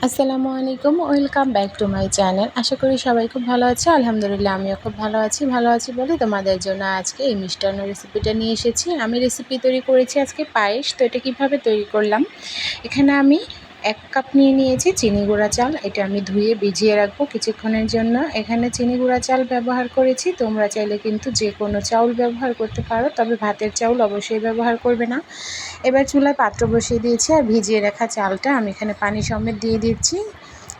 আসসালামু আলাইকুম, welcome back to my channel. আশা করি সবাই খুব ভালো আছে। আলহামদুলিল্লাহ আমিও খুব ভালো আছি বলে তোমাদের জন্য আজকে এই মিষ্টান্ন রেসিপিটা নিয়ে এসেছি। আমি রেসিপি তৈরি করেছি আজকে পায়েস। তো এটা কীভাবে তৈরি করলাম, এখানে আমি 1 কাপ নিয়েছি চিনি গুঁড়া চাল। এটা আমি ধুয়ে ভিজিয়ে রাখবো কিছুক্ষণের জন্য। এখানে চিনি গুঁড়া চাল ব্যবহার করেছি, তোমরা চাইলে কিন্তু যে কোনো চাউল ব্যবহার করতে পারো, তবে ভাতের চাউল অবশ্যই ব্যবহার করবে না। এবার চুলায় পাত্র বসিয়ে দিয়েছি আর ভিজিয়ে রাখা চালটা আমি এখানে পানি সমেত দিয়ে দিচ্ছি,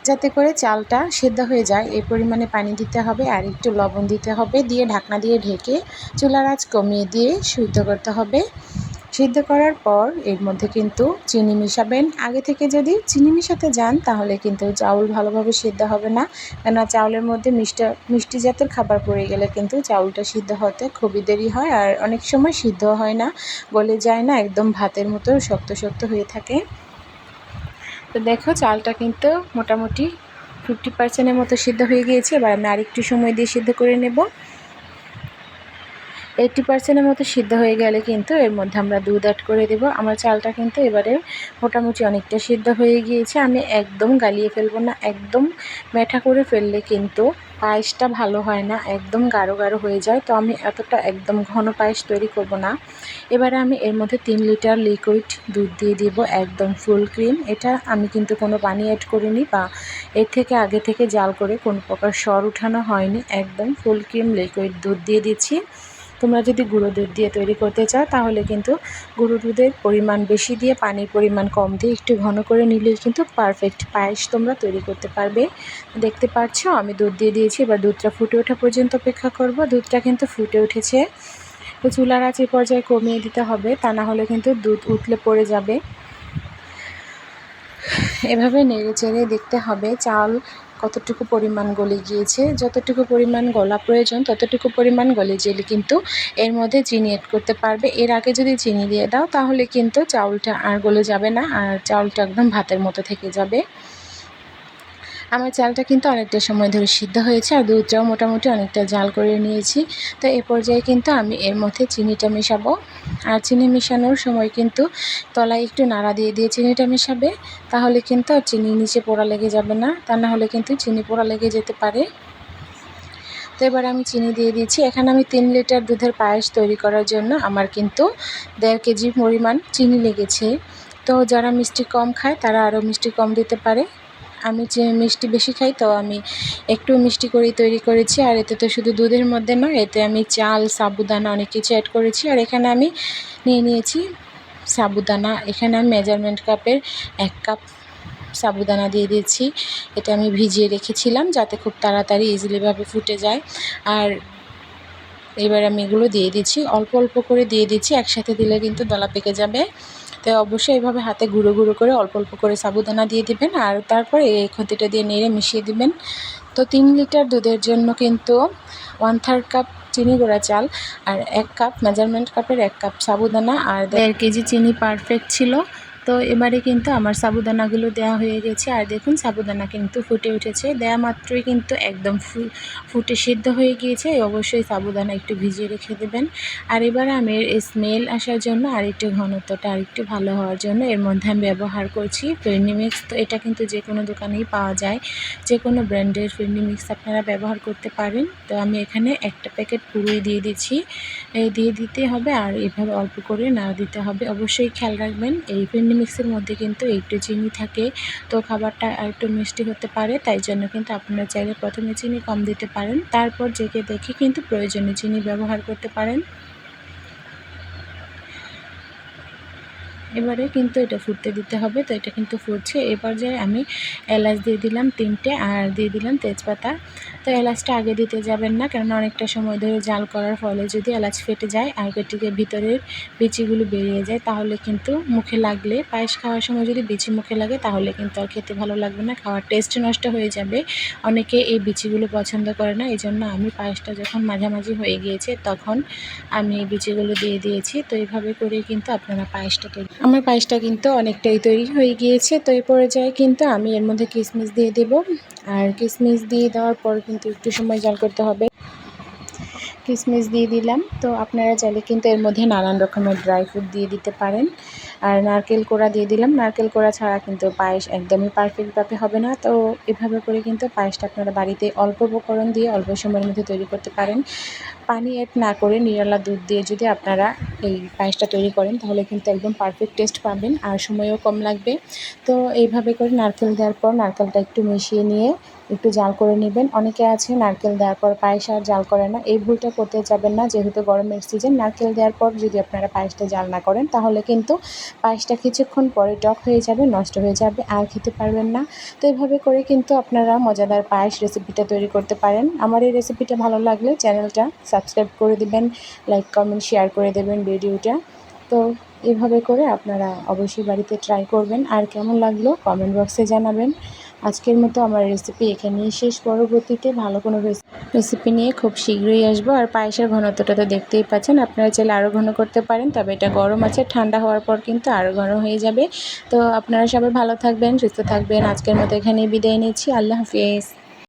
যাতে করে চালটা সেদ্ধ হয়ে যায়। এই পরিমাণে পানি দিতে হবে আর একটু লবণ দিতে হবে, দিয়ে ঢাকনা দিয়ে ঢেকে চুলার আঁচ কমিয়ে দিয়ে সিদ্ধ করতে হবে। সিদ্ধ করার পর এর মধ্যে কিন্তু চিনি মিশাবেন। আগে থেকে যদি চিনি মিশাতে যান তাহলে কিন্তু চাউল ভালোভাবে সিদ্ধ হবে না, কেননা চাউলের মধ্যে মিষ্টি জাতের খাবার পড়ে গেলে কিন্তু চাউলটা সিদ্ধ হতে খুবই দেরি হয়, আর অনেক সময় সিদ্ধ হয় না, গলে যায় না, একদম ভাতের মতো শক্ত শক্ত হয়ে থাকে। তো দেখো চালটা কিন্তু মোটামুটি 50% মতো সিদ্ধ হয়ে গিয়েছে। এবার আমি আরেকটু সময় দিয়ে সিদ্ধ করে নেব। 80% মতো সিদ্ধ হয়ে গেলে কিন্তু এর মধ্যে আমরা দুধ অ্যাড করে দেব। আমার চালটা কিন্তু এবারে মোটামুটি অনেকটা সিদ্ধ হয়ে গিয়েছে। আমি একদম গালিয়ে ফেলবো না, একদম মেঠা করে ফেললে কিন্তু পায়েসটা ভালো হয় না, একদম গাঢ় গাঢ় হয়ে যায়। তো আমি এতটা একদম ঘন পায়েস তৈরি করব না। এবারে আমি এর মধ্যে 3 লিটার লিকুইড দুধ দিয়ে দিব, একদম ফুল ক্রিম। এটা আমি কিন্তু কোনো পানি অ্যাড করিনি বা এর থেকে আগে থেকে জাল করে কোনো প্রকার সর উঠানো হয়নি, একদম ফুল ক্রিম লিকুইড দুধ দিয়ে দিচ্ছি। তোমরা যদি গুঁড়ো দুধ দিয়ে তৈরি করতে চাও তাহলে কিন্তু গুঁড়ো দুধের পরিমাণ বেশি দিয়ে পানির পরিমাণ কম দিয়ে একটু ঘন করে নিলেই কিন্তু পারফেক্ট পায়েস তোমরা তৈরি করতে পারবে। দেখতে পাচ্ছ আমি দুধ দিয়ে দিয়েছি। এবার দুধটা ফুটে ওঠা পর্যন্ত অপেক্ষা করব। দুধটা কিন্তু ফুটে উঠেছে। তো চুলার আঁচ পর্যায়ে কমিয়ে দিতে হবে, তা না হলে কিন্তু দুধ উতলে পড়ে যাবে। এভাবে নেড়ে চেড়ে দেখতে হবে চাল কতটুকু পরিমাণ গলে গিয়েছে। যতটুকু পরিমাণ গলা প্রয়োজন ততটুকু পরিমাণ গলে গেলে কিন্তু এর মধ্যে চিনি অ্যাড করতে পারবে। এর আগে যদি চিনি দিয়ে দাও তাহলে কিন্তু চাউলটা আর গলে যাবে না, আর চাউলটা একদম ভাতের মতো থেকে যাবে। আমার চালটা কিন্তু অনেকটা সময় ধরে সিদ্ধ হয়েছে আর দুধটাও মোটামুটি অনেকটা জাল করে নিয়েছি। তো এই পর্যায়ে কিন্তু আমি এর মধ্যে চিনিটা মেশাবো, আর চিনি মেশানোর সময় কিন্তু তলায় একটু নাড়া দিয়ে দিয়ে চিনিটা মেশাবে, তাহলে কিন্তু আর চিনি নিচে পোড়া লেগে যাবে না, তা না হলে কিন্তু চিনি পোড়া লেগে যেতে পারে। তো এবার আমি চিনি দিয়ে দিয়েছি। এখানে আমি 3 লিটার দুধের পায়েস তৈরি করার জন্য আমার কিন্তু 1.5 কেজি পরিমাণ চিনি লেগেছে। তো যারা মিষ্টি কম খায় তারা আরও মিষ্টি কম দিতে পারে। আমি মিষ্টি বেশি খাই, তো আমি একটু মিষ্টি করেই তৈরি করেছি। আর এতে তো শুধু দুধের মধ্যে নয়, এতে আমি চাল, সাবুদানা অনেক কিছু অ্যাড করেছি। আর এখানে আমি নিয়েছি সাবুদানা। এখানে আমি মেজারমেন্ট কাপের 1 কাপ সাবুদানা দিয়ে দিয়েছি। এটা আমি ভিজিয়ে রেখেছিলাম যাতে খুব তাড়াতাড়ি ইজিলিভাবে ফুটে যায়। আর এবার আমি এগুলো দিয়ে দিচ্ছি, অল্প অল্প করে দিয়ে দিচ্ছি, একসাথে দিলে কিন্তু দলা পেকে যাবে। তাই অবশ্যই এইভাবে হাতে গুঁড়ো গুঁড়ো করে অল্প অল্প করে সাবুদানা দিয়ে দিবেন, আর তারপরে এই খুন্তিটা দিয়ে নেড়ে মিশিয়ে দিবেন। তো 3 লিটার দুধের জন্য কিন্তু 1/3 কাপ চিনি গুঁড়া চাল আর 1 কাপ মেজারমেন্ট কাপের 1 কাপ সাবুদানা আর 1.5 কেজি চিনি পারফেক্ট ছিল। তো এবারে কিন্তু আমার সাবুদানাগুলো দেওয়া হয়ে গেছে, আর দেখুন সাবুদানা কিন্তু ফুটে উঠেছে। দেওয়া মাত্রই কিন্তু একদম ফুটে সিদ্ধ হয়ে গিয়েছে। অবশ্যই সাবুদানা একটু ভিজিয়ে রেখে দেবেন। আর এবারে আমি স্মেল আসার জন্য আর একটু ঘনত্বটা আরেকটু ভালো হওয়ার জন্য এর মধ্যে আমি ব্যবহার করছি ফিরনি মিক্স। তো এটা কিন্তু যে কোনো দোকানেই পাওয়া যায়, যে কোনো ব্র্যান্ডের ফিরনি মিক্স আপনারা ব্যবহার করতে পারেন। তো আমি এখানে একটা প্যাকেট পুরোই দিয়ে দিচ্ছি। দিয়ে দিতে হবে আর এভাবে অল্প করে নাড়া দিতে হবে। অবশ্যই খেয়াল রাখবেন এই ফিরনি মিক্সের মধ্যে কিন্তু একটু চিনি থাকে, তো খাবারটা একটু মিষ্টি হতে পারে। তাই জন্য কিন্তু আপনারা চাইলে প্রথমে চিনি কম দিতে পারেন, তারপর জেকে দেখে কিন্তু প্রয়োজনে চিনি ব্যবহার করতে পারেন। এবারে কিন্তু এটা ফুটতে দিতে হবে। তো এটা কিন্তু ফুটছে। এই পর্যায়ে আমি এলাচ দিয়ে দিলাম 3টে আর দিয়ে দিলাম তেজপাতা। তো এলাচটা আগে দিতে যাবেন না, কেননা অনেকটা সময় ধরে জাল করার ফলে যদি এলাচ ফেটে যায় আর ভিতরের বিচিগুলো বেরিয়ে যায় তাহলে কিন্তু মুখে লাগলে, পায়েস খাওয়ার সময় যদি বিচি মুখে লাগে তাহলে কিন্তু আর খেতে ভালো লাগবে না, খাওয়ার টেস্ট নষ্ট হয়ে যাবে। অনেকে এই বিচিগুলো পছন্দ করে না, এই জন্য আমি পায়েসটা যখন মাঝামাঝি হয়ে গিয়েছে তখন আমি এই বিচিগুলো দিয়ে দিয়েছি। তো এইভাবে করে কিন্তু আপনারা পায়েসটা আমার পায়েসটা কিন্তু অনেকটাই তৈরি হয়ে গিয়েছে। তো এই পর্যায়ে কিন্তু আমি এর মধ্যে কিশমিশ দিয়ে দেব, আর কিশমিশ দিয়ে দেওয়ার পর কিন্তু একটু সময় জাল করতে হবে। কিশমিশ দিয়ে দিলাম। তো আপনারা চাইলে কিন্তু এর মধ্যে নানান রকমের ড্রাই ফ্রুট দিয়ে দিতে পারেন। আর নারকেল কোড়া দিয়ে দিলাম। নারকেল কোড়া ছাড়া কিন্তু পায়েস একদমই পারফেক্টভাবে হবে না। তো এভাবে করে কিন্তু পায়েসটা আপনারা বাড়িতে অল্প উপকরণ দিয়ে অল্প সময়ের মধ্যে তৈরি করতে পারেন। পানি অ্যাড না করে নিরালা দুধ দিয়ে যদি আপনারা এই পায়েসটা তৈরি করেন তাহলে কিন্তু একদম পারফেক্ট টেস্ট পাবেন আর সময়ও কম লাগবে। তো এইভাবে করে নারকেল দেওয়ার পর নারকেলটা একটু মিশিয়ে নিয়ে একটু জাল করে নেবেন। অনেকে আছে নারকেল দেওয়ার পর পায়েস আর জাল করে না, এই ভুলটা করতে যাবেন না। যেহেতু গরমের সিজন, নারকেল দেওয়ার পর যদি আপনারা পায়েসটা জাল না করেন তাহলে কিন্তু পায়েসটা কিছুক্ষণ পরে টক হয়ে যাবে, নষ্ট হয়ে যাবে, আর খেতে পারবেন না। তো এভাবে করে কিন্তু আপনারা মজাদার পায়েস রেসিপিটা তৈরি করতে পারেন। আমার এই রেসিপিটা ভালো লাগলে চ্যানেলটা সাবস্ক্রাইব করে দিবেন, লাইক কমেন্ট শেয়ার করে দেবেন ভিডিওটা। তো এভাবে করে আপনারা অবশ্যই বাড়িতে ট্রাই করবেন, আর কেমন লাগলো কমেন্ট বক্সে জানাবেন। আজকের মতো আমার রেসিপি এখানেই শেষ। পরবর্তীতে ভালো কোনো রেসিপি নিয়ে খুব শীঘ্রই আসবো। আর পায়েসের ঘনত্বটা তো দেখতেই পাচ্ছেন, আপনারা চাইলে আরও ঘন করতে পারেন, তবে এটা গরম আছে, ঠান্ডা হওয়ার পর কিন্তু আরও ঘন হয়ে যাবে। তো আপনারা সবাই ভালো থাকবেন, সুস্থ থাকবেন। আজকের মতো এখানেই বিদায় নিচ্ছি। আল্লাহ হাফিজ।